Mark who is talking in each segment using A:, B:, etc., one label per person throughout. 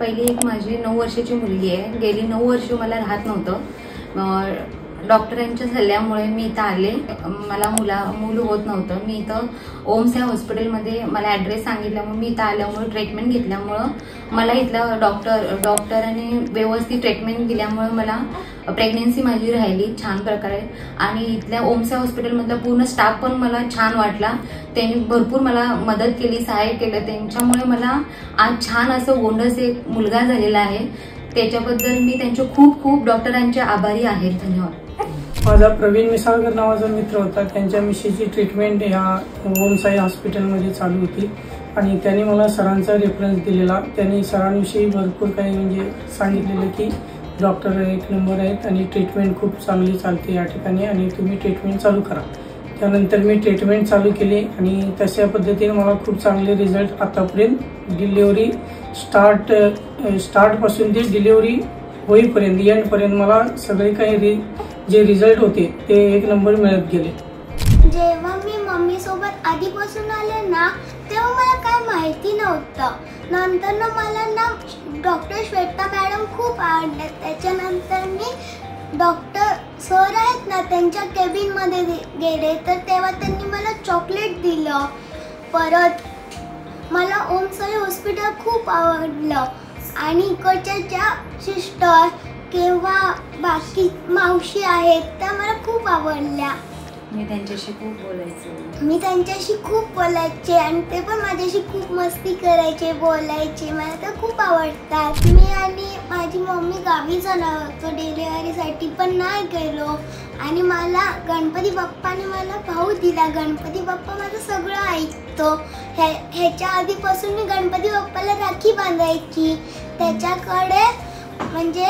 A: पहिली एक माझी 9 वर्षाची मुलगी आहे. गेली 9 वर्ष मला राहत नव्हतं. डॉक्टरांच्या सल्ल्यामुळे मी इथं आले. मला मूल होत नव्हतं. मी इथं ओम्स या हॉस्पिटलमध्ये मला ॲड्रेस सांगितल्यामुळे मी इथं आल्यामुळे ट्रीटमेंट घेतल्यामुळं मला इथलं डॉक्टरांनी व्यवस्थित ट्रीटमेंट दिल्यामुळे मला प्रेग्नन्सी माझी राहिली छान प्रकारे. आणि इथल्या ओम्स या हॉस्पिटलमधला पूर्ण स्टाफ पण मला छान वाटला. त्यांनी भरपूर मला मदत केली, सहाय्य केलं. त्यांच्यामुळे मला आज छान असं गोंडस एक मुलगा झालेला आहे. त्याच्याबद्दल मी त्यांचे खूप खूप डॉक्टरांचे आभारी आहे. धन्यवाद.
B: माझा प्रवीण मिसाळकर नावाचा मित्र होता. त्यांच्या मिशीची ट्रीटमेंट ह्या ओमसाई हॉस्पिटलमध्ये चालू होती आणि त्यांनी मला सरांचा रेफरन्स दिलेला. त्यांनी सरांविषयी भरपूर काही म्हणजे सांगितलेलं की डॉक्टर एक नंबर आहेत आणि ट्रीटमेंट खूप चांगली चालते या ठिकाणी आणि तुम्ही ट्रीटमेंट चालू करा. त्यानंतर मी ट्रीटमेंट चालू केली आणि तशा पद्धतीने मला खूप चांगले रिझल्ट आतापर्यंत डिलिव्हरी स्टार्टपासून ते डिलिव्हरी होईपर्यंत एंडपर्यंत मला सगळे काही जे रिझल्ट होते ते एक नंबर मिळत गेले.
C: जेव्हा मी मम्मी सोबत आधीपासून आले ना तेव्हा मला काय माहिती नव्हतं. नंतर ना मला ना डॉक्टर श्वेता मॅडम खूप आवडल्या. त्याच्यानंतर मी डॉक्टर सर आहेत ना त्यांच्या केबिनमध्ये गेले तर तेव्हा त्यांनी मला चॉकलेट दिलं. परत मला ओमसाई हॉस्पिटल खूप आवडलं आणि इकडच्या ज्या सिस्टर किंवा बाकी मावशी आहेत त्या मला खूप आवडल्या.
A: मी त्यांच्याशी खूप
C: बोलायचे आणि ते पण माझ्याशी खूप मस्ती करायचे, बोलायचे. मला तर खूप आवडतात. मी आणि माझी मम्मी गावी जाणार होतो डिलिव्हरीसाठी पण नाही गेलो आणि मला गणपती बाप्पाने मला भाऊ दिला. गणपती बाप्पा माझं सगळं ऐकतो. ह्याच्या आधीपासून मी गणपती बाप्पाला राखी बांधायची. त्याच्याकडे म्हणजे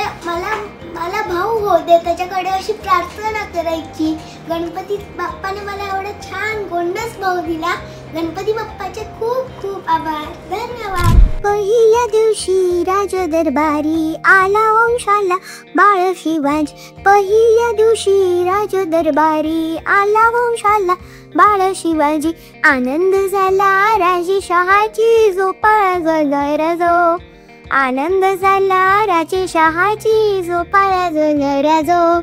C: मला भाऊ होऊ दे त्याच्याकडे अशी प्रार्थना करायची. गणपती बाप्पाने मला एवढा छान गोंडस भाऊ दिला. गणपती बाप्पाचे खूप खूप आभार. धन्यवाद.
D: पहिल्या दिवशी राज दरबारी आला वंशाला बाळ शिवाजी. पहिल्या दिवशी राज दरबारी आला वंशाला बाळ शिवाजी. आनंद झाला राजेशहाची जो पळा जो. आनंद झाला राजेशहाची जो पळा जो.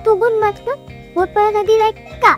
D: तू गुण मस्त दिलाय का?